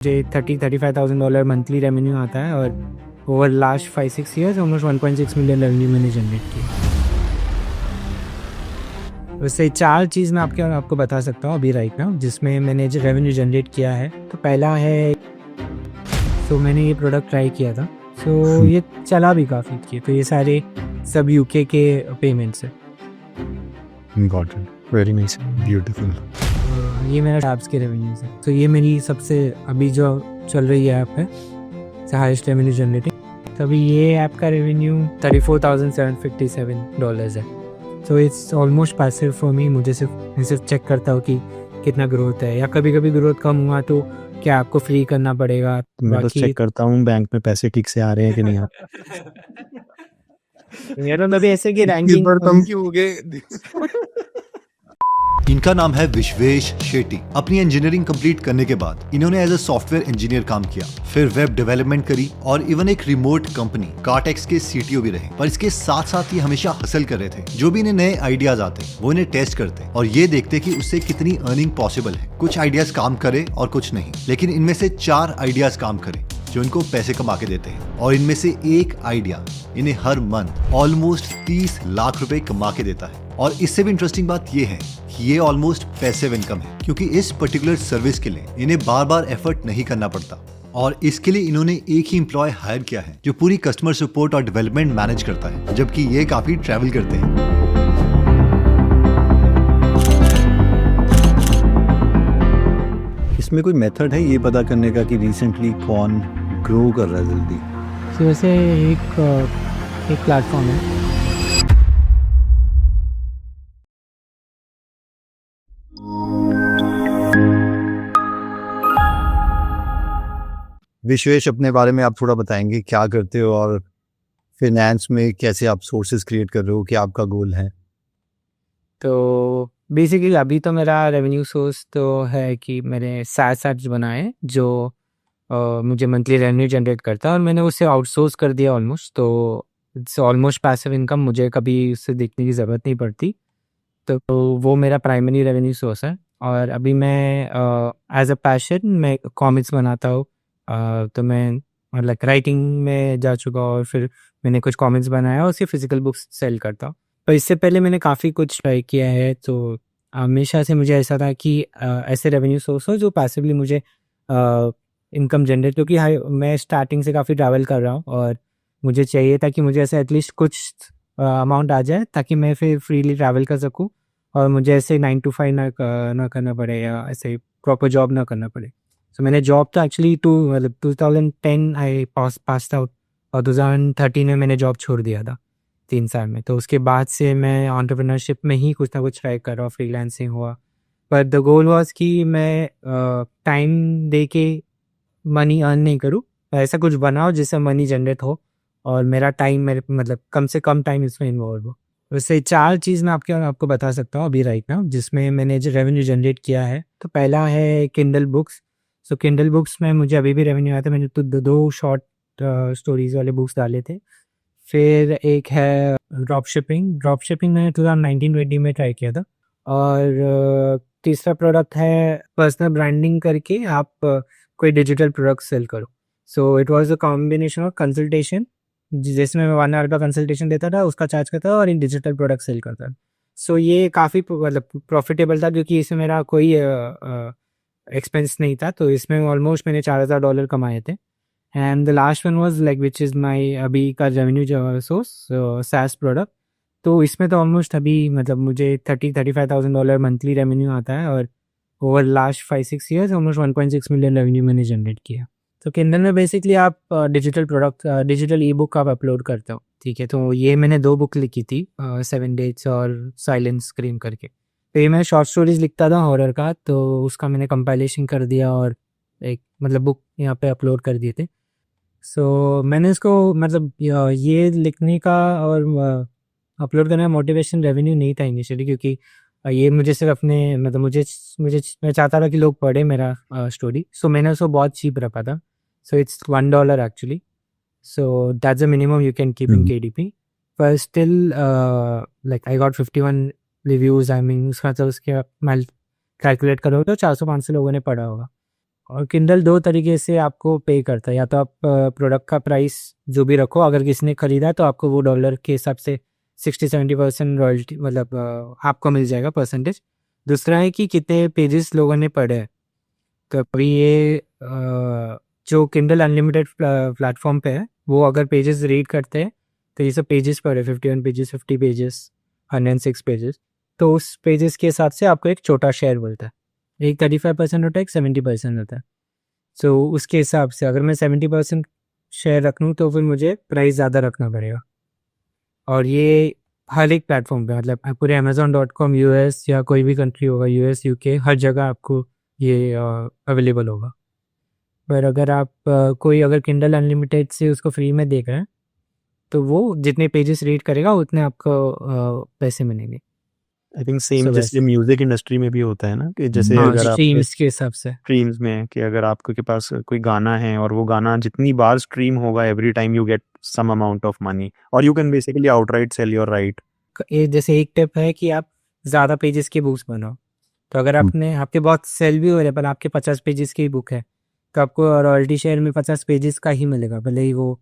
मुझे $30,000-35,000 monthly revenue आता है और over last 5-6 years almost 1.6 million revenue मैंने जनरेट किया। वैसे 4 चीज़ मैं आपको बता सकता हूँ अभी राइट नाउ जिसमें मैंने जो रेवेन्यू जनरेट किया है। तो पहला है मैंने ये प्रोडक्ट ट्राई किया था, ये चला भी काफ़ी किया, तो ये सारे सब यूके के पेमेंट्स है। Got it. Very nice. Beautiful. ये मेरा ऐप्स के रेवेन्यूज़ है। तो ये मेरी सबसे अभी जो चल रही है ऐप है हाईएस्ट रेवेन्यू जनरेटिंग। तो अभी ये ऐप का रेवेन्यू $34,757 है। तो it's almost passive for me. मुझे सिर्फ चेक करता हूँ कि कितना ग्रोथ है, या कभी कभी ग्रोथ कम हुआ तो क्या आपको फ्री करना पड़ेगा। मैं बस चेक करता हूँ बैंक में पैसे ठीक से आ रहे हैं कि नहीं आ मेरा तो अभी ऐसे की रैंकिंग हो गए। इनका नाम है विश्वेश शेट्टी। अपनी इंजीनियरिंग कंप्लीट करने के बाद इन्होंने एज अ सॉफ्टवेयर इंजीनियर काम किया, फिर वेब डेवलपमेंट करी और इवन एक रिमोट कंपनी कार्टेक्स के सीटीओ भी रहे। पर इसके साथ साथ ये हमेशा हसल कर रहे थे। जो भी इन्हें नए आइडियाज आते वो इन्हें टेस्ट करते और ये देखते कि उससे कितनी अर्निंग पॉसिबल है। कुछ आइडियाज काम करे और कुछ नहीं, लेकिन इनमें से 4 आइडियाज काम करे जो इनको पैसे कमा के देते हैं। और इनमें से एक आइडिया इन्हें हर मंथ ऑलमोस्ट 30 लाख रुपए कमा के देता है। और इससे भी इंटरेस्टिंग बात ये है कि ये ऑलमोस्ट पैसिव इनकम है, क्योंकि इस पर्टिकुलर सर्विस के लिए इन्हें बार बार एफर्ट नहीं करना पड़ता। और इसके लिए इन्होंने एक ही एम्प्लॉय हायर किया है जो पूरी कस्टमर सपोर्ट और डेवलपमेंट मैनेज करता है, जबकि ये काफी ट्रैवल करते हैं। इसमें कोई मेथड है ये पता करने का कि रिसेंटली कौन ग्रो कर रहा है जल्दी? तो वैसे एक प्लेटफॉर्म है। विश्वेश, अपने बारे में आप थोड़ा बताएंगे क्या करते हो और फिनेंस में कैसे आप सोर्सेज क्रिएट कर रहे हो, क्या आपका गोल है? तो बेसिकली अभी तो मेरा रेवेन्यू सोर्स तो है कि मैंने SaaS ऐप्स बनाए जो मुझे मंथली रेवेन्यू जनरेट करता है, और मैंने उसे आउटसोर्स कर दिया ऑलमोस्ट। तो इट्स ऑलमोस्ट पैसिव इनकम, मुझे कभी उससे देखने की ज़रूरत नहीं पड़ती। तो वो मेरा प्राइमरी रेवेन्यू सोर्स है। और अभी मैं एज अ पैशन मैं कॉमिक्स बनाता हूँ। तो मैं मतलब राइटिंग में जा चुका हूँ, और फिर मैंने कुछ कॉमिक्स बनाया और उसकी फिजिकल बुक्स सेल करता हूँ। पर इससे पहले मैंने काफ़ी कुछ ट्राई किया है। तो हमेशा से मुझे ऐसा था कि ऐसे रेवेन्यू सोर्स हो जो पैसिवली मुझे इनकम जनरेट, क्योंकि मैं स्टार्टिंग से काफ़ी ट्रैवल कर रहा हूँ और मुझे चाहिए था कि मुझे ऐसे एटलीस्ट कुछ अमाउंट आ जाए ताकि मैं फिर फ्रीली ट्रैवल कर सकूँ और मुझे ऐसे 9 to 5 ना करना पड़े, या ऐसे प्रॉपर जॉब ना करना पड़े। सो मैंने जॉब तो एक्चुअली 2010 आई पास आउट, और 2013 में मैंने जॉब छोड़ दिया था 3 साल में। तो उसके बाद से मैं एंटरप्रेन्योरशिप में ही कुछ ना कुछ ट्राई कर रहा हूँ, फ्रीलांसिंग हुआ। पर द गोल वाज कि मैं टाइम दे के मनी अर्न नहीं करूँ, ऐसा कुछ बनाओ जिससे मनी जनरेट हो और मेरा टाइम मेरे मतलब कम से कम टाइम इसमें इन्वॉल्व हो। वैसे 4 चीज़ मैं आपको बता सकता हूँ अभी राइट नाउ जिसमें मैंने जो रेवेन्यू जनरेट किया है। तो पहला है किंडल बुक्स। सो किंडल बुक्स में मुझे अभी भी रेवेन्यू आया था। मैंने तो 2 शॉर्ट स्टोरीज वाले बुक्स डाले थे। फिर एक है ड्रॉप शिपिंग मैंने 2019-20 में ट्राई किया था। और तीसरा प्रोडक्ट है पर्सनल ब्रांडिंग करके आप कोई डिजिटल प्रोडक्ट सेल करो। So it was a combination of consultation, जिसमें मैं 1 आवर का कंसल्टेशन देता था, उसका चार्ज करता था और इन डिजिटल प्रोडक्ट सेल करता था। सो ये काफ़ी मतलब प्रॉफिटेबल था क्योंकि इसमें मेरा कोई एक्सपेंस नहीं था। तो इसमें ऑलमोस्ट मैंने $4,000 कमाए थे। And the last one was like which is my अभी का रेवेन्यू सोर्स, SaaS प्रोडक्ट। तो इसमें तो ऑलमोस्ट अभी मतलब मुझे $35,000 मंथली रेवेन्यू आता है, और over last 5-6 years almost 1.6 million revenue मैंने जनरेट किया। तो किंडल में बेसिकली आप digital product, digital e book आप अपलोड करते हो, ठीक है। तो ये मैंने 2 बुक लिखी थी, 7 डेट्स और साइलेंस स्क्रीम करके। तो ये मैं शॉर्ट स्टोरीज लिखता था हॉरर का, तो उसका मैंने कंपाइलेशन कर दिया और एक मतलब बुक यहाँ पे अपलोड कर दिए थे। सो मैंने इसको मतलब ये लिखने का और अपलोड करने का मोटिवेशन रेवेन्यू नहीं था इनिशियली, क्योंकि ये मुझे सिर्फ अपने मतलब मुझे मैं चाहता था कि लोग पढ़े मेरा स्टोरी। सो मैंने उसको बहुत चीप रखा था। So it's $1 actually. So that's the minimum you can keep in KDP। पर still like I got 51 reviews. I mean उसका तो उसके मैं कैलकुलेट करो तो 400-500 लोगों ने पढ़ा होगा। और किंडल दो तरीके से आपको पे करता है, या तो आप प्रोडक्ट का प्राइस जो भी रखो, अगर किसी ने खरीदा तो आपको वो डॉलर के हिसाब से 60-70% रॉयल्टी मतलब आपको मिल जाएगा परसेंटेज। दूसरा है कि कितने पेजेस लोगों ने पढ़े हैं। तो अभी ये जो किंडल अनलिमिटेड प्लेटफॉर्म पे है, वो अगर पेजेस रीड करते हैं तो ये सब पेजेस पढ़े 51 पेजेस, 50 पेजेस, 106 पेजेस, तो उस पेजेस के हिसाब से आपको एक छोटा शेयर मिलता है। एक 35% होता है, एक 70% होता है। सो उसके हिसाब से अगर मैं 70% शेयर रख लूँ तो फिर मुझे प्राइस ज़्यादा रखना पड़ेगा। और ये हर एक प्लेटफॉर्म पे, मतलब पूरे Amazon.com US या कोई भी कंट्री होगा, US UK, हर जगह आपको ये अवेलेबल होगा। पर अगर आप कोई अगर किंडल अनलिमिटेड से उसको फ्री में देख रहे हैं तो वो जितने पेजेस रीड करेगा उतने आपको पैसे मिलेंगे। आई थिंक सेम So जैसे वैसे म्यूजिक इंडस्ट्री में भी होता है ना, कि जैसे हाँ, अगर आप स्ट्रीम्स के हिसाब से। स्ट्रीम्स में, कि अगर आपके पास कोई गाना है और वो गाना जितनी बार स्ट्रीम होगा every time you get some amount of money, और you can basically outright sell your right. जैसे एक टिप है कि आप ज़्यादा पेजेस की बुक्स बनाओ। तो अगर आपके बहुत सेल भी हो रहे हैं पर आपके 50 पेजेस की बुक है तो आपको रॉयल्टी शेयर में 50 पेजेस का ही मिलेगा, भले ही वो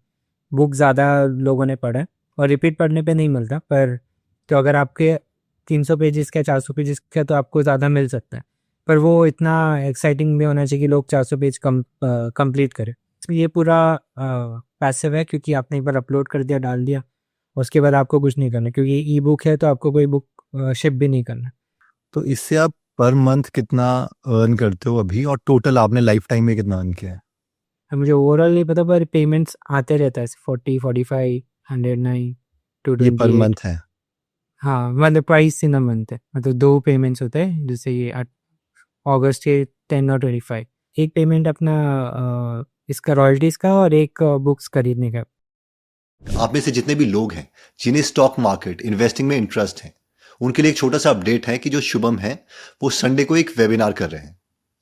बुक ज़्यादा लोगों ने पढ़ा है और रिपीट पढ़ने पे नहीं मिलता। पर तो अगर आपके 300 पेजेस का 400 पेजेस का तो आपको ज़्यादा मिल सकता है, पर वो इतना एक्साइटिंग भी होना चाहिए कि लोग 400 पेज कंप्लीट करें। तो ये पूरा पैसिव है, क्योंकि आपने एक बार अपलोड कर दिया, डाल दिया, उसके बाद आपको कुछ नहीं करना, क्योंकि ई बुक है तो आपको कोई बुक शिप भी नहीं करना। तो इससे आप पर मंथ कितना अर्न करते हो अभी, और टोटल आपने लाइफ टाइम में कितना अर्न किया है? अब मुझे ओवरऑल नहीं पता, पर पेमेंट्स आते रहता है 40, 45, 109, ये पर 228। मंथ है? हाँ, मतलब प्राइस इन अ मंथ है, मतलब 2 पेमेंट्स होते हैं, जैसे ये अगस्त के 10 और 25। एक पेमेंट अपना इसका रॉयल्टीज़ का और एक बुक्स खरीदने का। आप में से जितने भी लोग हैं जिन्हें स्टॉक मार्केट इन्वेस्टिंग में इंटरेस्ट है, उनके लिए एक छोटा सा अपडेट है कि जो शुभम है वो संडे को एक वेबिनार कर रहे हैं।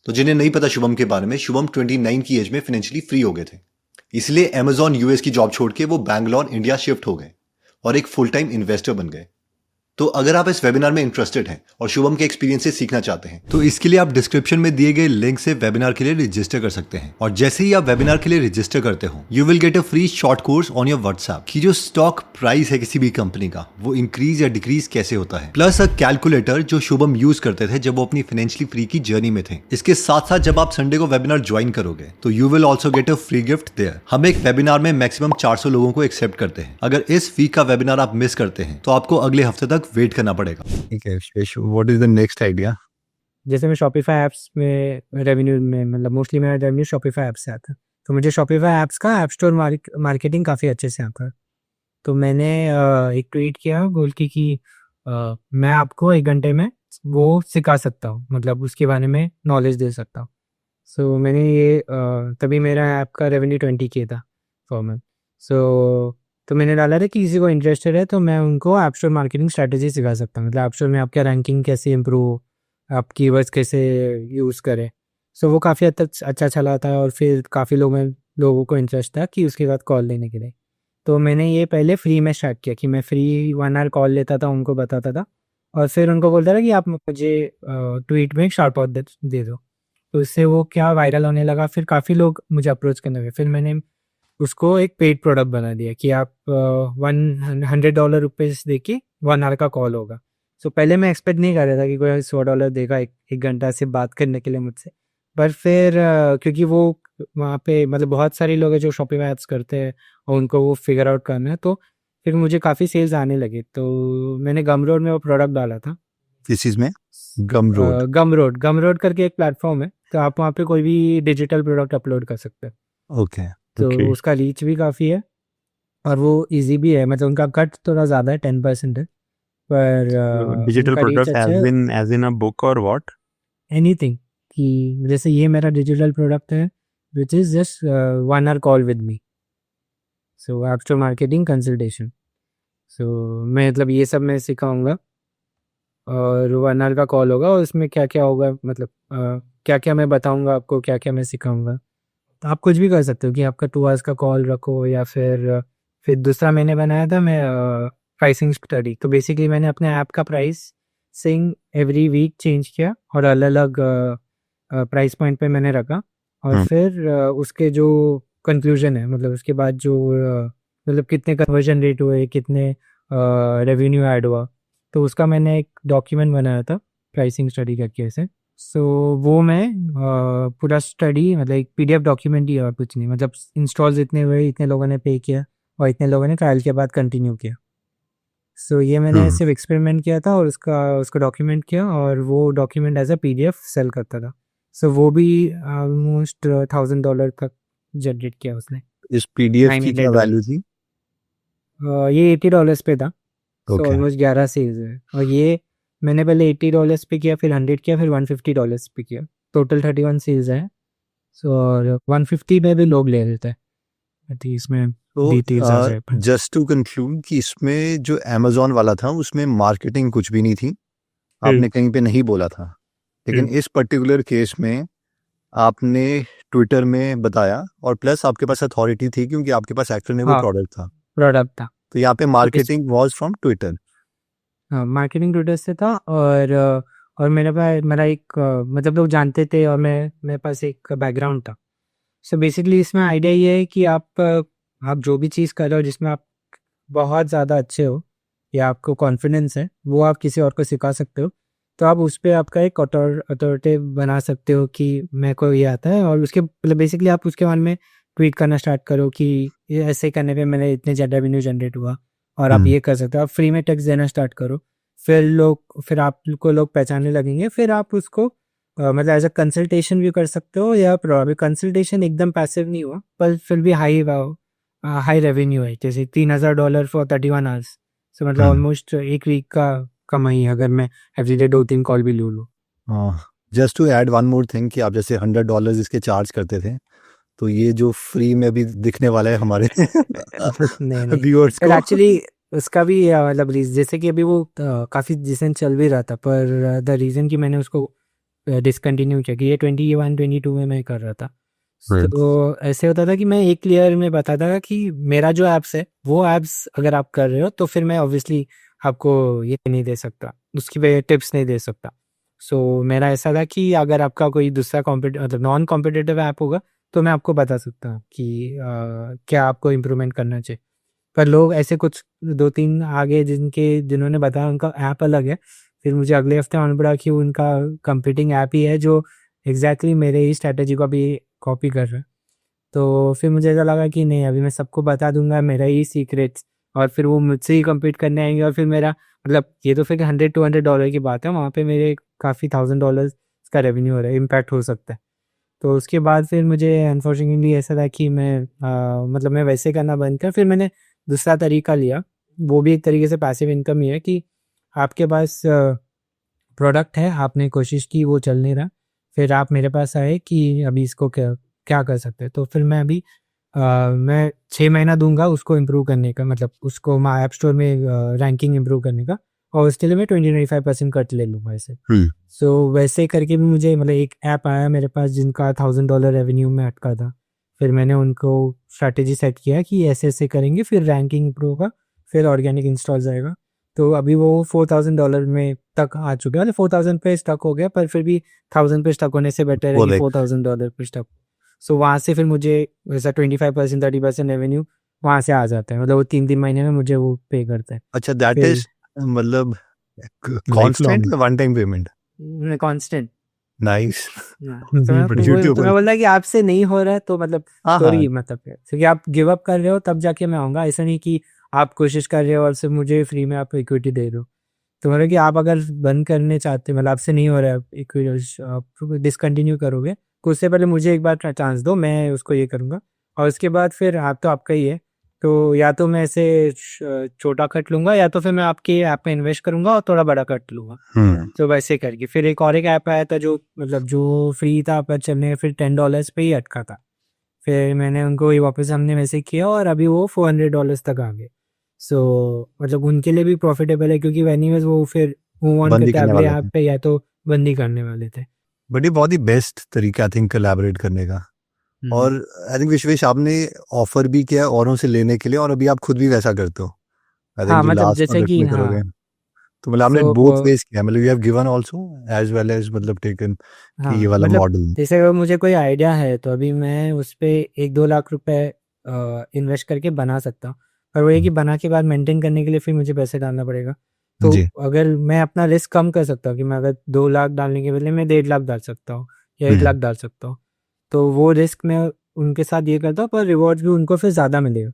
तो जिन्हें नहीं पता शुभम के बारे में, शुभम 29 की एज में फाइनेंशियली फ्री हो गए थे, इसलिए Amazon US की जॉब छोड़ के वो बैंगलोर इंडिया शिफ्ट हो गए और एक फुल टाइम इन्वेस्टर बन गए। तो अगर आप इस वेबिनार में इंटरेस्टेड हैं और शुभम के एक्सपीरियंस से सीखना चाहते हैं तो इसके लिए आप डिस्क्रिप्शन में दिए गए लिंक से वेबिनार के लिए रजिस्टर कर सकते हैं। और जैसे ही आप वेबिनार के लिए रजिस्टर करते हो, you will get a free short course on your WhatsApp कि जो स्टॉक प्राइस है किसी भी कंपनी का वो इंक्रीज या डिक्रीज कैसे होता है, प्लस अ कैलकुलेटर जो शुभम यूज करते थे जब वो अपनी फाइनेंशियली फ्री की जर्नी में थे। इसके साथ साथ जब आप संडे को वेबिनार ज्वाइन करोगे तो you will also get a free gift there. हम एक वेबिनार में मैक्सिमम 400 लोगों को एक्सेप्ट करते हैं। अगर इस वीक का वेबिनार आप मिस करते हैं तो आपको अगले हफ्ते तक वेट करना पड़ेगा। ठीक है Vishwesh, what is the next idea? जैसे मैं शॉपिफाई ऐप्स में रेवेन्यू में, मतलब मोस्टली मेरा रेवेन्यू शॉपिफाई ऐप से आता है, तो मुझे शॉपिफाई ऐप्स का ऐप स्टोर मार्केटिंग काफ़ी अच्छे से आता है। तो मैंने एक ट्वीट किया बोल के कि मैं आपको 1 घंटे में वो सिखा सकता हूँ, मतलब उसके बारे में नॉलेज दे सकता हूँ। सो मैंने ये तभी मेरा ऐप का रेवेन्यू 20K था फॉर मंथ। तो मैंने डाला था कि किसी को इंटरेस्टेड है तो मैं उनको ऐप स्टोर मार्केटिंग स्ट्रैटेजी सिखा सकता हूँ, मतलब ऐप स्टोर में आपका रैंकिंग कैसे इम्प्रूव, आप कीवर्ड्स कैसे यूज़ करें। सो वो काफ़ी हद तक अच्छा चला था और फिर काफ़ी लोगों को इंटरेस्ट था कि उसके बाद कॉल लेने के लिए। तो मैंने ये पहले फ्री में स्टार्ट किया कि मैं फ्री 1 आवर कॉल लेता था, उनको बताता था और फिर उनको बोलता था कि आप मुझे ट्वीट में एक शार्ट आउट दे दो। तो इससे वो क्या वायरल होने लगा, फिर काफ़ी लोग मुझे अप्रोच करने लगे। फिर मैंने उसको एक पेड प्रोडक्ट बना दिया कि आप $100 रुपीज़ दे के 1 आवर का कॉल होगा। सो पहले मैं एक्सपेक्ट नहीं कर रहा था कि कोई $100 देगा एक घंटा से बात करने के लिए मुझसे। पर फिर क्योंकि वो वहाँ पे मतलब बहुत सारे लोग हैं जो शॉपिफाई ऐप्स करते हैं और उनको वो फिगर आउट करना है, तो फिर मुझे काफ़ी सेल्स आने लगे। तो मैंने गमरोड में वो प्रोडक्ट डाला था। किस चीज में? गमरोड? गमरोड करके एक प्लेटफॉर्म है, तो आप वहाँ पे कोई भी डिजिटल प्रोडक्ट अपलोड कर सकते हैं। ओके। तो Okay. उसका रीच भी काफ़ी है और वो इजी भी है, मतलब उनका कट थोड़ा ज़्यादा है, 10% है, पर डिजिटल उनका रीच प्रोडक्ट अच्छा है। As in a book or what? Anything, कि जैसे ये मेरा डिजिटल प्रोडक्ट है which is just 1 hour call with me, so app store marketing consultation. So मैं मतलब ये सब मैं सिखाऊंगा और 1 आवर का कॉल होगा और उसमें क्या क्या होगा, मतलब क्या क्या मैं बताऊंगा आपको, क्या क्या मैं सिखाऊंगा। तो आप कुछ भी कर सकते हो कि आपका 2 आवर्स का कॉल रखो, या फिर दूसरा मैंने बनाया था मैं प्राइसिंग स्टडी। तो बेसिकली मैंने अपने ऐप का प्राइसिंग एवरी वीक चेंज किया और अलग अलग प्राइस पॉइंट पे मैंने रखा और फिर उसके जो कंक्लूजन है, मतलब उसके बाद जो मतलब कितने कन्वर्जन रेट हुए, कितने रेवेन्यू ऐड हुआ, तो उसका मैंने एक डॉक्यूमेंट बनाया था प्राइसिंग स्टडी करके ऐसे। सो वो मैं पूरा स्टडी मतलब एक पीडीएफ डॉक्यूमेंट ही है और कुछ नहीं, मतलब इंस्टॉल्स इतने हुए, इतने लोगों ने पे किया और इतने लोगों ने ट्रायल के बाद कंटिन्यू किया। सो ये मैंने सिर्फ एक्सपेरिमेंट किया था और उसका डॉक्यूमेंट किया और वो document as a PDF sell करता था। सो वो भी ऑलमोस्ट $1000 तक जनरेट किया उसने। इस पीडीएफ की क्या $900 वैल्यू थी? ये $80 पे था। So okay. ऑलमोस्ट 11 सेल्स है और ये मैंने पहले $80 पे किया, फिर 100 किया, फिर $150 पे किया। टोटल 31 सेल्स है। सो और 150 में भी लोग ले लेते हैं। I think इसमें तो डिटेल्स आ जाए। जस्ट टू कंक्लूड कि इसमें जो अमेजोन वाला था उसमें मार्केटिंग कुछ भी नहीं थी, आपने कहीं पे नहीं बोला था, लेकिन इस पर्टिकुलर केस में आपने ट्विटर में बताया और प्लस आपके पास अथॉरिटी थी क्योंकि आपके पास एक्चुअली वो हाँ। प्रोडक्ट था। प्रोडक्ट था। तो यहाँ पे मार्केटिंग वाज फ्रॉम ट्विटर। हाँ, मार्केटिंग ट्विटर से था और मेरा एक मतलब लोग जानते थे और मेरे पास एक बैकग्राउंड था। सो बेसिकली इसमें आइडिया ये है कि आप जो भी चीज़ कर रहे हो जिसमें आप बहुत ज़्यादा अच्छे हो या आपको कॉन्फिडेंस है, वो आप किसी और को सिखा सकते हो। तो आप उस पर आपका एक अथॉरिटी बना सकते हो कि मेरे को ये आता है, और उसके मतलब बेसिकली आप उसके बारे में ट्वीट करना स्टार्ट करो कि ये ऐसे करने पे मैंने इतने ज़्यादा रेवेन्यू जनरेट हुआ और आप ये कर सकते हो। आप फ्री में टैक्स देना स्टार्ट करो, फिर आपको लोग पहचानने लगेंगे, फिर आप उसको मतलब एज अ कंसल्टेशन भी कर सकते हो, या कंसल्टेशन एकदम पैसिव नहीं हुआ पर फिर भी हाई रेवेन्यू है, जैसे $3000 फॉर 31 आवर्स। सो मतलब ऑलमोस्ट एक वीक का कमाई अगर मैं एवरीडे 2-3 कॉल भी लूँ। Just to add one more thing कि आप जैसे $100 इसके चार्ज करते थे, तो ये जो फ्री में भी दिखने वाला है हमारे नहीं व्यूअर्स को। एक्चुअली उसका भी मतलब जैसे कि अभी वो काफ़ी डिसेंट चल भी रहा था, पर द रीज़न कि मैंने उसको डिसकंटिन्यू किया कि ये 21-22 में मैं कर रहा था। तो ऐसे होता था कि मैं एक क्लियर में बताता था कि मेरा जो ऐप्स है वो ऐप्स अगर आप कर रहे हो तो फिर मैं ऑब्वियसली आपको ये नहीं दे सकता, उसकी वजह टिप्स नहीं दे सकता। सो मेरा ऐसा था कि अगर आपका कोई दूसरा मतलब नॉन कॉम्पिटिटिव ऐप होगा तो मैं आपको बता सकता हूँ कि क्या आपको इम्प्रूवमेंट करना चाहिए। पर लोग ऐसे कुछ 2-3 आगे जिन्होंने बताया उनका ऐप अलग है, फिर मुझे अगले हफ्ते मालूम पड़ा कि उनका कंपीटिंग ऐप ही है जो एग्जैक्टली मेरे ही स्ट्रैटेजी को भी कॉपी कर रहा है। तो फिर मुझे ऐसा लगा कि नहीं, अभी मैं सबको बता दूंगा मेरा ही सीक्रेट्स और फिर वो मुझसे ही कम्पीट करने आएंगे और फिर मेरा मतलब ये तो फिर $100-200 की बात है, वहाँ पे मेरे काफ़ी $1000 का रेवेन्यू हो रहा है, इम्पैक्ट हो सकता है। तो उसके बाद फिर मुझे अनफॉर्चुनेटली ऐसा था कि मतलब मैं वैसे करना बंद कर, फिर मैंने दूसरा तरीका लिया। वो भी एक तरीके से पैसिव इनकम ही है कि आपके पास प्रोडक्ट है, आपने कोशिश की, वो चल नहीं रहा, फिर आप मेरे पास आए कि अभी इसको क्या कर सकते हैं। तो फिर मैं 6 महीना दूंगा उसको इम्प्रूव करने का, मतलब उसको ऐप स्टोर में रैंकिंग इम्प्रूव करने का, और उसके लिए मैं 20-25% कट ले लूँगा ऐसे। सो वैसे करके भी मुझे मतलब एक ऐप आया मेरे पास जिनका $1000 रेवेन्यू में अटका था। फिर मैंने उनको स्ट्रैटेजी सेट किया कि ऐसे करेंगे, फिर रैंकिंग इम्प्रूव होगा, फिर ऑर्गेनिक इंस्टॉल्स आएगा। तो अभी वो $4000 में तक आ चुका है, 4000 पे स्टक हो गया, पर फिर भी 1000 पे स्टक होने से बेटर है कि $4000 पे स्टक। सो वहाँ से फिर मुझे वैसा 25% 30% रेवेन्यू वहाँ से आ जाता है, मतलब वो 3-3 महीने में मुझे वो पे करता है। अच्छा, दैट इज मतलब constant one time payment? Constant. Nice. तो मैं बोल रहा कि आपसे नहीं हो रहा है तो मतलब स्टोरी मतलब क्योंकि आप गिव अप कर रहे हो तब जाके मैं आऊँगा, ऐसा नहीं कि आप कोशिश कर रहे हो और सिर्फ मुझे फ्री में आप इक्विटी दे रहे हो। तो मतलब कि आप अगर बंद करने चाहते मतलब आपसे नहीं हो रहा है इक्विटी, आप डिसकंटिन्यू करोगे तो उससे पहले मुझे एक बार चांस दो, मैं उसको ये करूँगा और उसके बाद फिर आप तो आपका ही है। तो या तो मैं ऐसे छोटा कट लूँगा या तो फिर मैं आपके ऐप में इन्वेस्ट करूँगा और थोड़ा बड़ा कट लूँगा। तो वैसे करके फिर एक और एक ऐप आया था जो मतलब जो फ्री था पर चलने, फिर $10 पे ही अटका था। फिर मैंने उनको ये वापस हमने वैसे किया और अभी वो $400 तक आ गए। सो मतलब उनके लिए भी प्रॉफिटेबल है क्योंकि एनीवेज वो फिर मूव ऑन करते अगले ऐप पे या तो बंदी करने वाले थे। बट ये बहुत ही बेस्ट तरीका आई थिंक कोलैबोरेट करने का। और आई थिंक विश्वेश आपने ऑफर भी किया औरों से लेने के लिए और अभी आप खुद भी वैसा करते हो। आई थिंक मतलब जैसे कि करोगे तो मतलब आपने So, बोथ वेज किया, मतलब you have given also as well as मतलब टेकन कि ये हाँ वाला मतलब मॉडल। जैसे अगर मुझे कोई आइडिया है तो अभी मैं उस पे 1-2 लाख रुपए इन्वेस्ट करके बना सकता हूँ, पर वो ये कि बना के बाद मेंटेन करने के लिए फिर मुझे पैसे डालना पड़ेगा। तो जी। अगर मैं अपना रिस्क कम कर सकता हूँ कि मैं अगर 2 लाख डालने के बदले मैं 1.5 लाख डाल सकता हूँ या 1 लाख डाल सकता हूँ, तो वो रिस्क मैं उनके साथ ये करता हूँ, पर रिवॉर्ड भी उनको फिर ज़्यादा मिलेगा।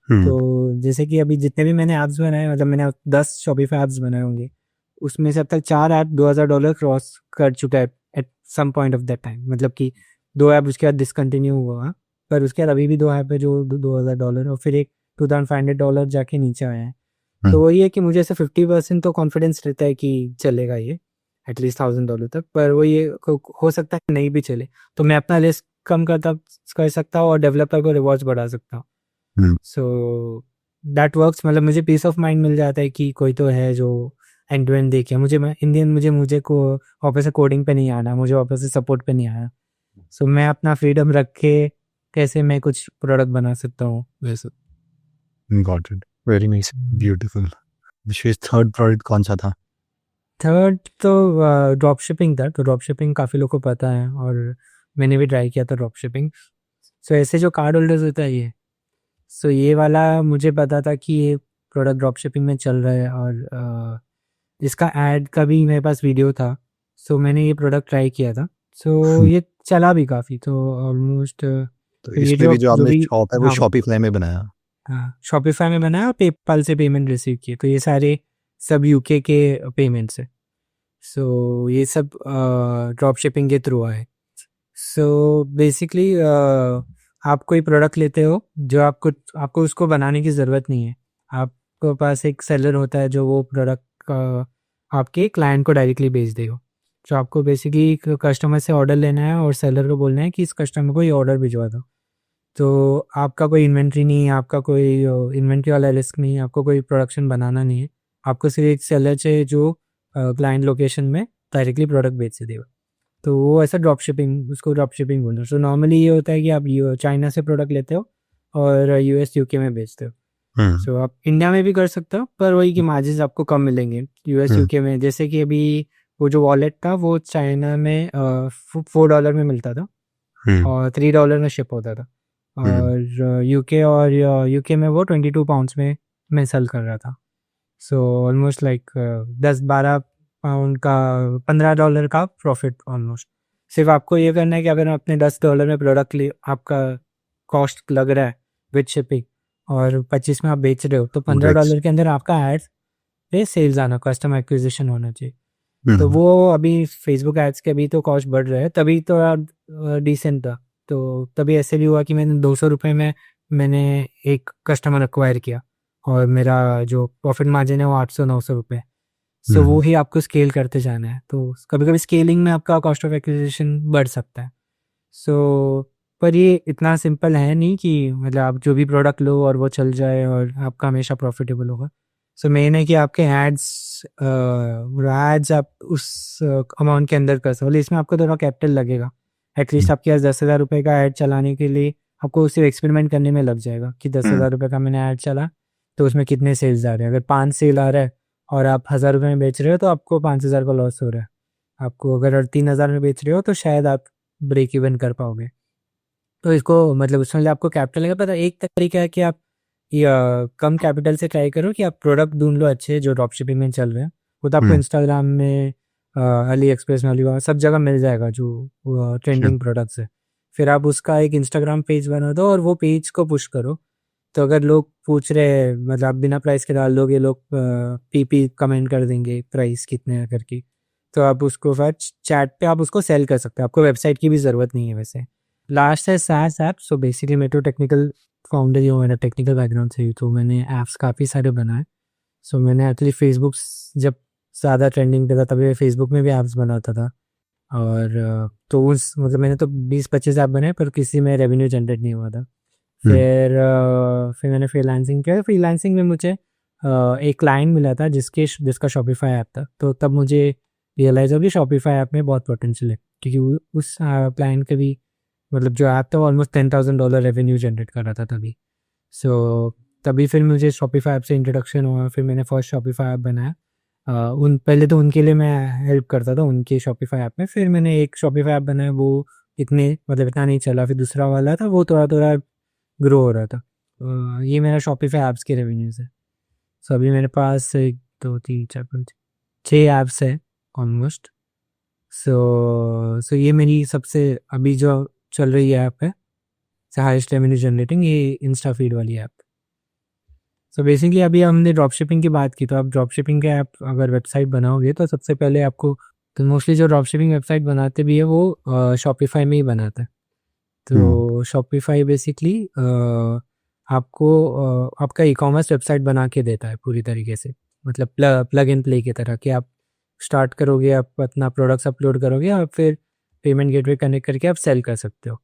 तो जैसे कि अभी जितने भी मैंने ऐप्स बनाए, मतलब मैंने 10 शॉपिफाई ऐप्स बनाए होंगे, उसमें से अब तक 4 ऐप $2000 क्रॉस कर चुका है at some point of that time. मतलब कि 2 ऐप उसके बाद डिसकंटिन्यू हुआ, पर उसके बाद अभी भी 2 ऐप है जो $2000 और फिर एक $2500 जाके नीचे आया है। तो वही है कि मुझे ऐसे 50% तो कॉन्फिडेंस रहता है कि चलेगा ये एटलीस्ट $1000 तक, पर वो ये हो सकता है कि नहीं भी चले, तो मैं अपना रिस्क कम कर सकता हूँ और डेवलपर को रिवॉर्ड्स बढ़ा सकता हूँ। सो दैट वर्क्स, मतलब मुझे पीस ऑफ माइंड मिल जाता है कि कोई तो है जो एंड टू एंड देखे। मैं इंडियन, मुझे को वापस से कोडिंग पे नहीं आना, मुझे वापस से सपोर्ट पे नहीं आना। सो मैं अपना फ्रीडम रख के कैसे मैं कुछ प्रोडक्ट बना सकता हूँ वैसे। Got it, very nice, beautiful. विशेष थर्ड प्रोडक्ट कौन सा था? थर्ड तो ड्रॉप शिपिंग था। तो ड्रॉप शिपिंग काफ़ी लोग को पता है और मैंने भी ट्राई किया था ड्रॉप शिपिंग। सो ऐसे जो कार्ड होल्डर्स होता है ये, सो ये वाला मुझे पता था कि ये प्रोडक्ट ड्रॉप शिपिंग में चल रहा है और इसका ऐड का भी मेरे पास वीडियो था। सो मैंने ये प्रोडक्ट ट्राई किया था। सो ये चला भी काफ़ी, तो ऑलमोस्ट तो ये इसमें भी जो जो आपने भी, शॉप है वो हाँ शॉपिफाई में बनाया? हाँ शॉपिफाई में बनाया और पेपाल से पेमेंट रिसीव किए। तो ये सारे सब यूके के पेमेंट्स है। सो ये सब ड्रॉप शिपिंग के थ्रू आए। सो बेसिकली आप कोई प्रोडक्ट लेते हो जो आपको उसको बनाने की ज़रूरत नहीं है। आपके पास एक सेलर होता है जो वो प्रोडक्ट आपके क्लाइंट को डायरेक्टली बेच देगा। तो आपको बेसिकली कस्टमर से ऑर्डर लेना है और सेलर को बोलना है कि इस कस्टमर को ये ऑर्डर भिजवा दो। तो आपका कोई इन्वेंट्री नहीं है, आपका कोई इन्वेंट्री वाला रिस्क नहीं है, आपको कोई प्रोडक्शन बनाना नहीं है। आपको सिर्फ एक सेलर से जो क्लाइंट लोकेशन में डायरेक्टली प्रोडक्ट बेच से देगा। तो वो ऐसा ड्रॉप शिपिंग, उसको ड्रॉप शिपिंग बोलते हैं। सो नॉर्मली ये होता है कि आप चाइना से प्रोडक्ट लेते हो और यूएस यूके में बेचते हो। सो आप इंडिया में भी कर सकते हो, पर वही कि मार्जिन आपको कम मिलेंगे यूएस यूके में। जैसे कि अभी वो जो वॉलेट था वो चाइना में $4 में मिलता था और $3 में शिप होता था, और यूके में वो 22 पाउंड्स में मैं सेल कर रहा था। सो ऑलमोस्ट लाइक 10-12 पाउंड का, $15 का प्रॉफिट ऑलमोस्ट। सिर्फ आपको ये करना है कि अगर आपने $10 में प्रोडक्ट ली, आपका कॉस्ट लग रहा है विद शिपिंग और 25 में आप बेच रहे हो, तो $15 के अंदर आपका एड्स पे सेल्स आना, कस्टमर एक्विजिशन होना चाहिए। तो वो अभी फेसबुक एड्स के अभी तो कॉस्ट बढ़ रहा है, तभी तो डिसेंट था। तो तभी ऐसे भी हुआ कि मैंने $200 में मैंने एक कस्टमर एक्वायर किया और मेरा जो प्रॉफिट मार्जिन है वो $800-900। सो वो ही आपको स्केल करते जाना है। तो कभी कभी स्केलिंग में आपका कॉस्ट ऑफ एक्विजिशन बढ़ सकता है। सो पर ये इतना सिंपल है नहीं कि मतलब आप जो भी प्रोडक्ट लो और वो चल जाए और आपका हमेशा प्रॉफिटेबल होगा। सो मेन है कि आपके एड्स आप उस अमाउंट के अंदर कर सको। इसमें आपको थोड़ा कैपिटल लगेगा। एटलीस्ट आपके पास $10,000 का ऐड चलाने के लिए आपको सिर्फ एक्सपेरिमेंट करने में लग जाएगा कि $10,000 का मैंने ऐड चला तो उसमें कितने सेल्स आ रहे हैं। अगर 5 सेल आ रहा है और आप $1,000 में बेच रहे हो तो आपको 5,000 का लॉस हो रहा है। आपको अगर 3,000 में बेच रहे हो तो शायद आप ब्रेक इवन कर पाओगे। तो इसको मतलब उसमें लिए आपको कैपिटल लगेगा। पर एक तरीका है कि आप कम कैपिटल से ट्राई करो कि आप प्रोडक्ट ढूंढ लो अच्छे जो ड्रॉप शिपिंग में चल रहे हैं। वो तो आपको इंस्टाग्राम में, अली एक्सप्रेस में, अलीबाबा सब जगह मिल जाएगा जो ट्रेंडिंग प्रोडक्ट्स है। फिर आप उसका एक इंस्टाग्राम पेज बना दो और वो पेज को पुश करो। तो अगर लोग पूछ रहे हैं, मतलब आप बिना प्राइस के डाल दोगे, लोग पीपी कमेंट कर देंगे प्राइस कितने है करके, तो आप उसको फिर चैट पे आप उसको सेल कर सकते हो। आपको वेबसाइट की भी ज़रूरत नहीं है वैसे। लास्ट है SaaS ऐप। सो बेसिकली मैं तो टेक्निकल फाउंडर ही हूँ, मेरा टेक्निकल बैकग्राउंड से ही, तो मैंने ऐप्स काफ़ी सारे बनाए। सो मैंने एक्चुअली फेसबुक जब ज़्यादा ट्रेंडिंग पे था तभी मैं फेसबुक में भी ऐप्स बनाता था। और तो उस मतलब मैंने तो 20-25 ऐप बनाए पर किसी में रेवेन्यू जनरेट नहीं हुआ था। फिर मैंने फ्रीलांसिंग किया। फ्रीलांसिंग में मुझे एक क्लाइंट मिला था जिसका शॉपिफाई ऐप था। तो तब मुझे रियलाइज़ हो कि शॉपिफाई ऐप में बहुत पोटेंशियल है, क्योंकि उस क्लाइंट के भी मतलब जो ऐप था वो ऑलमोस्ट $10,000 रेवेन्यू जनरेट कर रहा था तभी। सो तभी फिर मुझे शॉपिफाई ऐप से इंट्रोडक्शन हुआ। फिर मैंने फर्स्ट शॉपिफाई ऐप बनाया उन पहले तो उनके लिए मैं हेल्प करता था उनके शॉपिफाई ऐप में, फिर मैंने एक शॉपिफाई ऐप बनाया, वो इतने मतलब इतना नहीं चला, फिर दूसरा वाला था वो थोड़ा ग्रो हो रहा था। ये मेरा शॉपिफाई ऐप्स के रेवेन्यूज़ है। सो अभी मेरे पास 1 2 3 4 5 6 ऐप्स है ऑलमोस्ट। सो ये मेरी सबसे अभी जो चल रही ऐप है हाईएस्ट रेवेन्यू जनरेटिंग, ये इंस्टा फीड वाली ऐप। सो बेसिकली अभी हमने ड्रॉप शिपिंग की बात की, तो आप ड्रॉप शिपिंग के ऐप अगर वेबसाइट बनाओगे तो सबसे पहले आपको, तो मोस्टली जो ड्रॉप शिपिंग वेबसाइट बनाते भी है वो शॉपिफाई में ही बनाता है। तो शॉपिफाई बेसिकली आपको आपका ई कॉमर्स वेबसाइट बना के देता है पूरी तरीके से, मतलब प्लग एंड प्ले की तरह, कि आप स्टार्ट करोगे, आप अपना प्रोडक्ट्स अपलोड करोगे और फिर पेमेंट गेटवे कनेक्ट करके आप सेल कर सकते हो।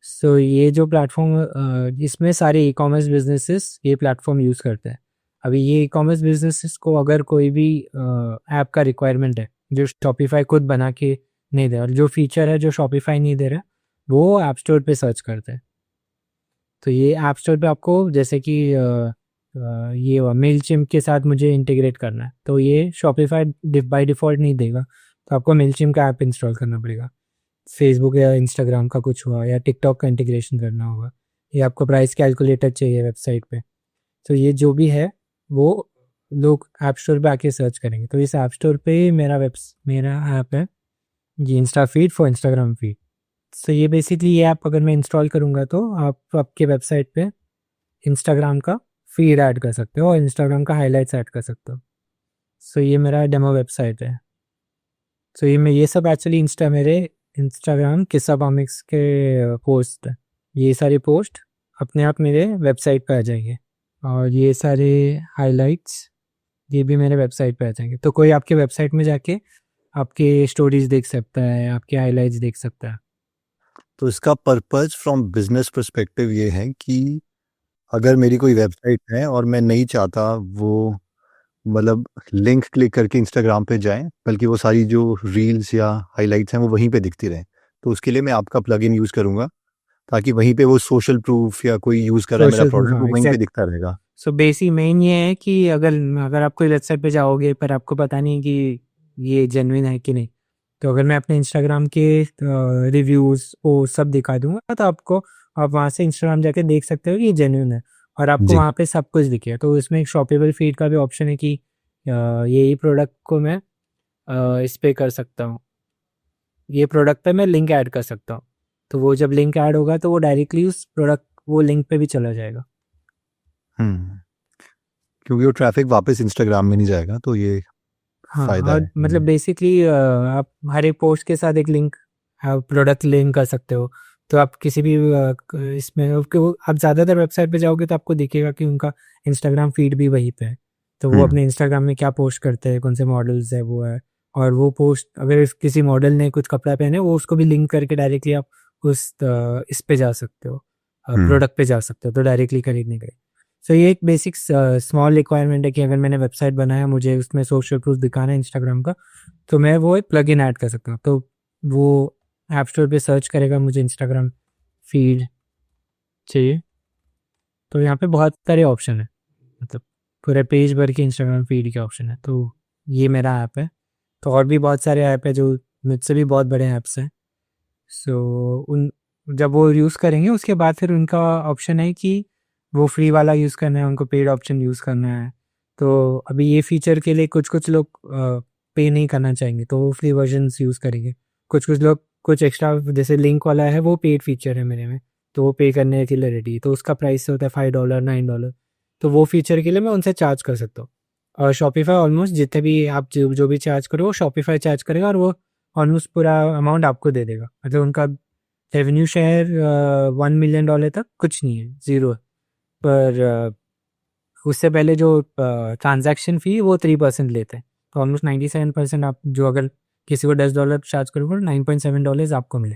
सो ये जो प्लेटफॉर्म इसमें सारे ई कॉमर्स बिजनेसेस ये प्लेटफॉर्म यूज़ करते हैं। अभी ये ई कॉमर्स बिजनेसेस को अगर कोई भी ऐप का रिक्वायरमेंट है जो शॉपिफाई खुद बना के नहीं दे रहा, और जो फीचर है जो शॉपिफाई नहीं दे रहा, वो ऐप स्टोर पे सर्च करते हैं। तो ये ऐप स्टोर पे आपको जैसे कि ये मेलचिम्प के साथ मुझे इंटीग्रेट करना है, तो ये शॉपिफाई बाय डिफ़ॉल्ट नहीं देगा, तो आपको मेलचिम्प का ऐप इंस्टॉल करना पड़ेगा। फेसबुक या इंस्टाग्राम का कुछ हुआ, या टिकटॉक का इंटीग्रेशन करना होगा, या आपको प्राइस कैलकुलेटर चाहिए वेबसाइट पे। तो ये जो भी है वो लोग ऐप स्टोर पे आके सर्च करेंगे। तो इस ऐप स्टोर पे मेरा ऐप है, ये insta feed for Instagram feed. So ये बेसिकली ये ऐप अगर मैं इंस्टॉल करूँगा तो आप आपके वेबसाइट पे इंस्टाग्राम का फीड ऐड कर सकते हो और इंस्टाग्राम का हाइलाइट्स ऐड कर सकते हो। सो ये मेरा डेमो वेबसाइट है। सो ये सब एक्चुअली मेरे इंस्टाग्राम किस्सा कॉमिक्स के पोस्ट है। ये सारे पोस्ट अपने आप मेरे वेबसाइट पे आ जाएंगे, और ये सारे हाइलाइट्स ये भी मेरे वेबसाइट पे आ जाएंगे। तो कोई आपके वेबसाइट में जाके आपके स्टोरीज देख सकता है, आपके हाइलाइट्स देख सकता है। तो इसका पर्पस फ्रॉम बिजनेस पर्सपेक्टिव ये है कि अगर मेरी कोई वेबसाइट है और मैं नहीं चाहता वो मतलब लिंक क्लिक करके इंस्टाग्राम पे जाएं, बल्कि वो सारी जो रील्स या हाइलाइट्स हैं वो वहीं पे दिखती रहें, तो उसके लिए मैं आपका प्लगइन यूज़ करूँगा, ताकि वहीं पे वो सोशल प्रूफ या कोई यूज़ कर रहा है मेरा सोशल प्रूफ, प्रोडक्ट, हाँ वो वहीं पे एग्जैक्ट। दिखता रहेगा। सो बेसिक मेन ये है कि अगर अगर आप कोई वेबसाइट पे जाओगे पर आपको पता नहीं कि ये जेन्युइन है कि नहीं, तो अगर मैं अपने इंस्टाग्राम के रिव्यूज़ वो सब दिखा दूंगा, तो आपको आप वहाँ से इंस्टाग्राम जाके देख सकते हो कि ये जेन्युइन है, और आपको जी। वहाँ पे सब कुछ दिखेगा। तो इसमें एक शॉपेबल फीड का भी ऑप्शन है कि यही प्रोडक्ट को मैं इस पे कर सकता हूँ, ये प्रोडक्ट पे मैं लिंक ऐड कर सकता हूँ। तो वो जब लिंक ऐड होगा तो वो डायरेक्टली उस प्रोडक्ट वो लिंक पे भी चला जाएगा। क्योंकि वो ट्रैफिक वापस इंस्टाग्राम में नहीं जाएगा, तो ये हाँ, फ़ायदा और है। मतलब बेसिकली आप हर एक पोस्ट के साथ एक लिंक, आप प्रोडक्ट लिंक कर सकते हो। तो आप किसी भी इसमें आप ज़्यादातर वेबसाइट पे जाओगे तो आपको दिखेगा कि उनका इंस्टाग्राम फीड भी वहीं पे है। तो वो अपने इंस्टाग्राम में क्या पोस्ट करते हैं, कौन से मॉडल्स है वो है, और वो पोस्ट अगर किसी मॉडल ने कुछ कपड़ा पहने वो उसको भी लिंक करके डायरेक्टली आप उस इस पे जा सकते हो, प्रोडक्ट पे जा सकते हो, तो डायरेक्टली खरीदने के लिए। सो ये एक बेसिक स्मॉल रिक्वायरमेंट है कि अगर मैंने वेबसाइट बनाया, मुझे उसमें सोशल प्रूफ दिखाना है इंस्टाग्राम का, तो मैं वो एक प्लगइन ऐड कर सकता हूँ। तो वो ऐप स्टोर पे सर्च करेगा मुझे इंस्टाग्राम फीड चाहिए, तो यहाँ पे बहुत सारे ऑप्शन है, मतलब पूरे पेज भर के इंस्टाग्राम फीड के ऑप्शन है। तो ये मेरा ऐप है। तो और भी बहुत सारे ऐप है जो मुझसे भी बहुत बड़े ऐप्स हैं। सो उन जब वो यूज़ करेंगे उसके बाद फिर उनका ऑप्शन है कि वो फ्री वाला यूज़ करना है, उनको पेड ऑप्शन यूज़ करना है। तो अभी ये फीचर के लिए कुछ लोग पे नहीं करना चाहेंगे, तो वो फ्री वर्जन्स यूज़ करेंगे। कुछ लोग कुछ एक्स्ट्रा, जैसे लिंक वाला है वो पेड फीचर है मेरे में, तो वो पे करने के लिए रेडी, तो उसका प्राइस होता है $5 $9। तो वो फीचर के लिए मैं उनसे चार्ज कर सकता हूँ। और शॉपिफाई ऑलमोस्ट जितने भी आप जो भी चार्ज करो वो शॉपिफाई चार्ज करेगा, और वो ऑलमोस्ट पूरा अमाउंट आपको दे देगा। मतलब उनका रेवेन्यू शेयर $1 मिलियन तक कुछ नहीं है, ज़ीरो है। पर उससे पहले जो ट्रांजैक्शन फ़ी वो 3% लेते हैं, तो ऑलमोस्ट 97% आप जो अगर किसी को $10 चार्ज करोगे तो $9.7 आपको मिले।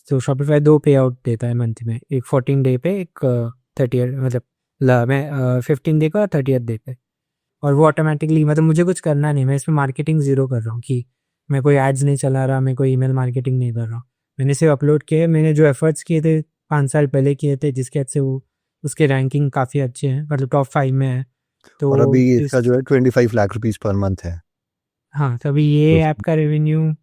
तो शॉपिफाई 2 पे आउट देता है मंथ में, एक 14 डे पे, एक 30 मतलब मैं 15 डे का 30th डे पे। और वो ऑटोमेटिकली, मतलब मुझे कुछ करना नहीं, मैं इसमें मार्केटिंग ज़ीरो कर रहा हूँ कि मैं कोई एड्स नहीं चला रहा, मैं कोई ईमेल मार्केटिंग नहीं कर रहा हूँ। मैंने सिर्फ अपलोड किए, मैंने जो एफर्ट्स किए थे 5 साल पहले किए थे, जिसके वजह से वो उसके रैंकिंग काफ़ी अच्छे हैं, मतलब टॉप 5 में है। तो और अभी इस इसका जो है 25 लाख रुपीस पर मंथ है। हाँ, तो अभी ये तो ऐप का रेवेन्यू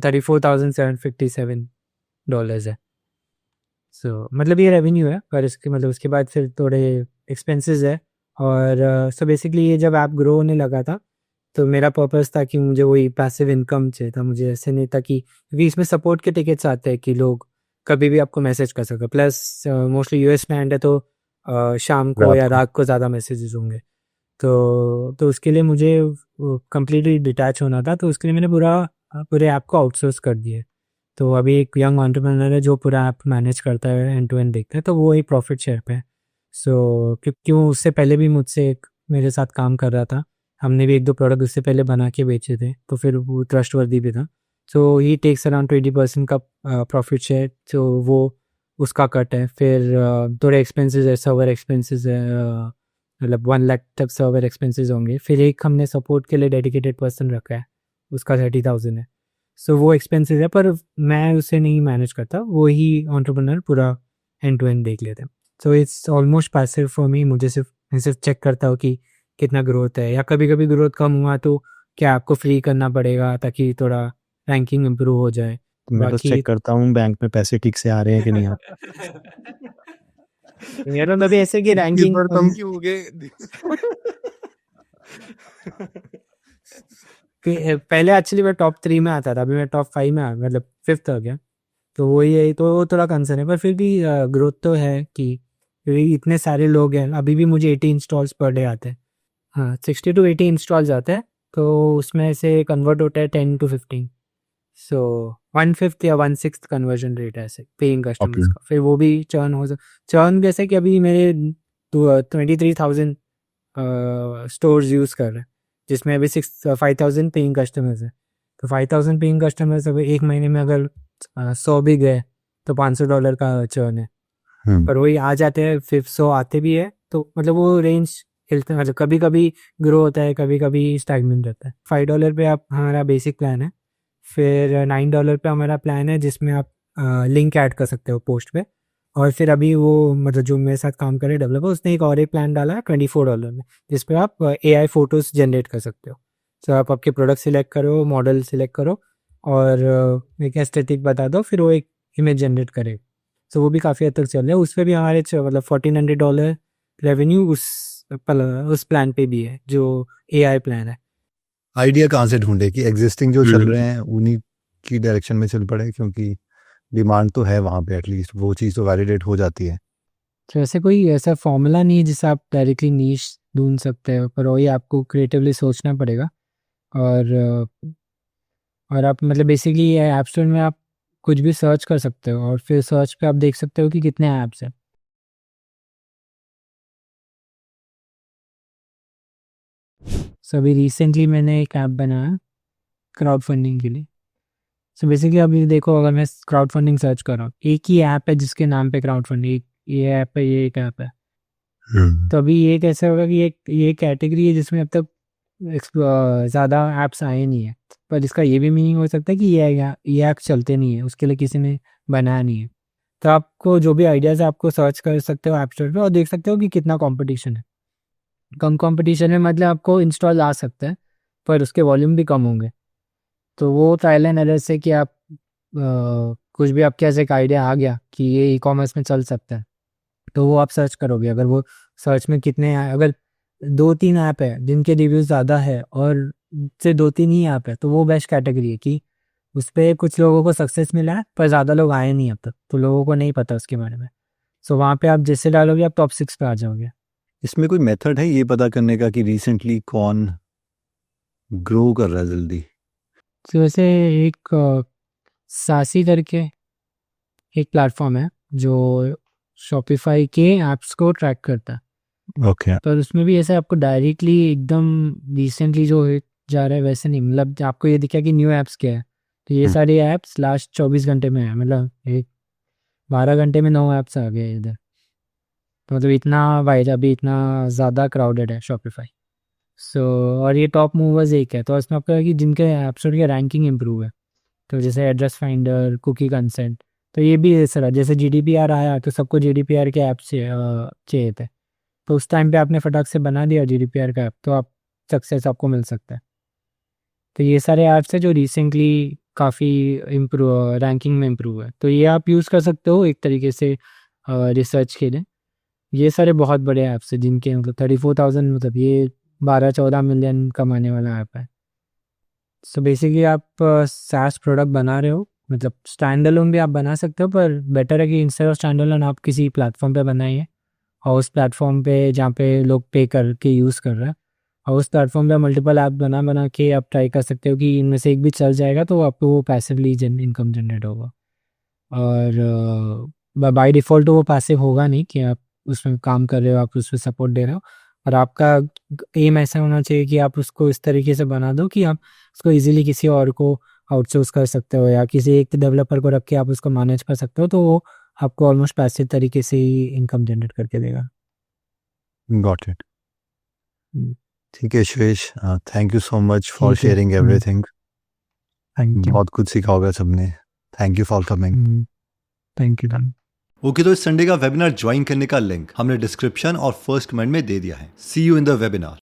$34,757 है। सो मतलब ये रेवेन्यू है, पर इसके मतलब उसके बाद फिर थोड़े एक्सपेंसेस है। और सो बेसिकली ये जब ऐप ग्रो होने लगा था, तो मेरा पर्पस था कि मुझे वही पैसिव इनकम चाहिए था। मुझे ऐसे नहीं था कि, क्योंकि इसमें सपोर्ट के टिकट्स आते हैं कि लोग कभी भी आपको मैसेज कर सके, प्लस मोस्टली यूएस लैंड है, तो शाम को रात या को रात को ज़्यादा मैसेजेस होंगे। तो उसके लिए मुझे कम्प्लीटली डिटैच होना था, तो उसके लिए मैंने पूरे ऐप को आउटसोर्स कर दिया। तो अभी एक यंग एंटरप्रेन्योर है जो पूरा ऐप मैनेज करता है, एंड टू एंड देखता है, तो वो एक प्रॉफिट शेयर पे है। सो क्यों उससे पहले भी मुझसे एक मेरे साथ काम कर रहा था, हमने भी 1-2 प्रोडक्ट उससे पहले बना के बेचे थे, तो फिर वो ट्रस्टवर्दी भी था। सो ही टेक्स अराउंड 20% का प्रॉफिट शेयर, तो वो उसका कट है। फिर थोड़े एक्सपेंसेस है, सर्वर एक्सपेंसेस है, मतलब 1 लाख तक सर्वर एक्सपेंसेस होंगे। फिर एक हमने सपोर्ट के लिए डेडिकेटेड पर्सन रखा है, उसका 30,000 है। सो वो एक्सपेंसेस है, पर मैं उसे नहीं मैनेज करता, वो ही एंटरप्रेन्योर पूरा एंड टू एंड देख लेते हैं। So it's almost passive for me. मैं सिर्फ चेक करता हूँ कि कितना ग्रोथ है, या कभी कभी ग्रोथ कम हुआ तो क्या आपको फ्री करना पड़ेगा ताकि थोड़ा रैंकिंग इम्प्रूव हो जाए। मैं बस बाकी चेक करता हूँ बैंक में पैसे ठीक से आ रहे हैं कि नहीं आ मेरा मतलब ऐसे कि इस रैंकिंग बार कम क्यों हो गए? पहले एक्चुअली मैं टॉप 3 में आता था, अभी मैं टॉप 5 में मतलब 5th आ गया। तो वही है, तो वो थोड़ा कंसर्न है, पर फिर भी ग्रोथ तो है कि क्योंकि इतने सारे लोग हैं। अभी भी मुझे 80 इंस्टॉल्स पर डे आते हैं। हाँ, 60 to 80 इंस्टॉल्स आते हैं, तो उसमें से कन्वर्ट होता है 10 to 15। सो 1/5 या 1/6 कन्वर्जन रेट है ऐसे पेइंग कस्टमर्स ओके। का। फिर वो भी चर्न जैसे कि अभी मेरे 23,000 स्टोर्स यूज़ कर रहे हैं, जिसमें अभी 5,000 पेइंग कस्टमर्स हैं। तो 5,000 पेइंग कस्टमर्स अगर एक महीने में अगर 100 भी गए, तो $500 का चर्न है। पर वही आ जाते हैं, फिर 100 आते भी है, तो मतलब वो रेंज हिलते, मतलब कभी कभी ग्रो होता है, कभी कभी स्टैग्नेंट रहता है। $5 पे आप हमारा बेसिक प्लान है। फिर $9 पे हमारा प्लान है, जिसमें आप लिंक ऐड कर सकते हो पोस्ट पे। और फिर अभी वो मतलब जो मेरे साथ काम करे डेवलपर, उसने एक और एक प्लान डाला है $24 में, जिस पे आप AI फोटोज जनरेट कर सकते हो। तो आप आपके प्रोडक्ट सिलेक्ट करो, मॉडल सिलेक्ट करो, और एक एस्थेटिक बता दो, फिर वो एक इमेज जनरेट करेगा। तो वो भी काफ़ी हद तक चल रहा है। उसपे भी हमारे मतलब $1,400 रेवेन्यू उस प्लान पे भी है, जो AI प्लान है। आइडिया कहाँ से ढूंढे कि एग्जिस्टिंग जो चल हम्म। रहे हैं उन्हीं की डायरेक्शन में चल पड़े, क्योंकि डिमांड तो है वहाँ पे, एटलीस्ट वो चीज़ तो वैलिडेट हो जाती है। तो ऐसे कोई ऐसा फॉर्मूला नहीं है जिससे आप डायरेक्टली नीश ढूंढ सकते हो, पर वही आपको क्रिएटिवली सोचना पड़ेगा। और और आप मतलब बेसिकली ऐप स्टोर में आप कुछ भी सर्च कर सकते हो, और फिर सर्च पे आप देख सकते हो कि कितने ऐप्स हैं। सो अभी रिसेंटली मैंने एक ऐप बनाया क्राउड फंडिंग के लिए। सो बेसिकली अभी देखो, अगर मैं क्राउड फंडिंग सर्च कर रहा हूँ, एक ही ऐप है जिसके नाम पे क्राउड फंडिंग, ये ऐप है, ये एक ऐप है। तो अभी ये कैसे होगा कि ये कैटेगरी है जिसमें अब तक ज़्यादा ऐप्स आए नहीं है, पर इसका ये भी मीनिंग हो सकता है कि ये ऐप चलते नहीं है, उसके लिए किसी ने बनाया नहीं है। तो आपको जो भी आइडियाज़ है, आपको सर्च कर सकते हो ऐप स्टोर पे, और देख सकते हो कि कितना कंपटीशन है। कम कंपटीशन में मतलब आपको इंस्टॉल आ सकते हैं, पर उसके वॉल्यूम भी कम होंगे। तो वो ट्रायल एंड एरर से कि आप कुछ भी आपके ऐसे एक आइडिया आ गया कि ये ई कॉमर्स में चल सकता है, तो वो आप सर्च करोगे। अगर वो सर्च में अगर 2-3 ऐप है जिनके रिव्यूज ज़्यादा है, और से 2-3 ही ऐप है, तो वो बेस्ट कैटेगरी है कि उस पर कुछ लोगों को सक्सेस मिला है, पर ज़्यादा लोग आए नहीं अब तक, तो लोगों को नहीं पता उसके बारे में। सो वहाँ पे आप जैसे डालोगे, आप टॉप 6 पे आ जाओगे। इसमें कोई मेथड है ये पता करने का कि रिसेंटली कौन ग्रो कर रहा है जल्दी? तो वैसे एक सासी करके एक प्लेटफॉर्म है जो शॉपिफाई के ऐप्स को ट्रैक करता है। ओके। पर उसमें भी ऐसे आपको डायरेक्टली एकदम रिसेंटली जो जा रहा है वैसे नहीं, मतलब आपको ये दिखा कि न्यू ऐप्स क्या है, तो ये सारे ऐप्स लास्ट 24 घंटे में है, मतलब एक 12 घंटे में 9 ऐप्स आ गए इधर। तो मतलब इतना वाइड, अभी इतना ज़्यादा क्राउडेड है शॉपिफाई। सो और ये टॉप मूवर्स एक है, तो इसमें आपका है कि जिनके ऐप स्टोर की रैंकिंग इंप्रूव है, तो जैसे एड्रेस फाइंडर, कुकी कंसेंट। तो ये भी इस तरह जैसे GDPR आया, तो सबको GDPR के ऐप से चाहिए थे, तो उस टाइम पे आपने फटाक से बना दिया GDPR का ऐप, तो आप सक्सेस आपको मिल सकता है। तो ये सारे ऐप्स हैं जो रिसेंटली काफ़ी इम्प्रूव रैंकिंग में इम्प्रूव है, तो ये आप यूज़ कर सकते हो एक तरीके से रिसर्च के लिए। ये सारे बहुत बड़े ऐप्स हैं जिनके मतलब 34,000 मतलब ये 12-14 मिलियन कमाने वाला ऐप है। सो बेसिकली आप SaaS प्रोडक्ट बना रहे हो, मतलब स्टैंड अलोन भी आप बना सकते हो, पर बेटर है कि इंस्टेड ऑफ स्टैंड अलोन आप किसी प्लेटफॉर्म पे बनाइए, और उस प्लेटफॉर्म पे जहाँ पे लोग पे करके यूज़ कर रहे हैं, और उस प्लेटफॉर्म पे मल्टीपल ऐप बना के आप ट्राई कर सकते हो कि इनमें से एक भी चल जाएगा तो आपको वो पैसिवली इनकम जनरेट होगा। और बाय डिफ़ॉल्ट वो पैसिव होगा नहीं कि आप उसमें काम कर रहे हो, आप उसमें सपोर्ट दे रहे हो, और आपका एम ऐसा होना चाहिए कि आप उसको इस तरीके से बना दो कि आप उसको इजीली किसी और को आउटसोर्स कर सकते हो, या किसी एक डेवलपर को रख के आप उसको मैनेज कर सकते हो, तो वो आपको ऑलमोस्ट पैसिव तरीके से ही इनकम जनरेट करके देगा। Got it. हम्म, ठीक है Yashvesh, thank you so much for ठीक है। Sharing everything. Thank you. बहुत कुछ सीखा होगा सबने। Thank you for coming. Thank you. Okay, तो इस संडे का वेबिनार ज्वाइन करने का लिंक हमने डिस्क्रिप्शन और फर्स्ट कमेंट में दे दिया है। सी यू इन द वेबिनार।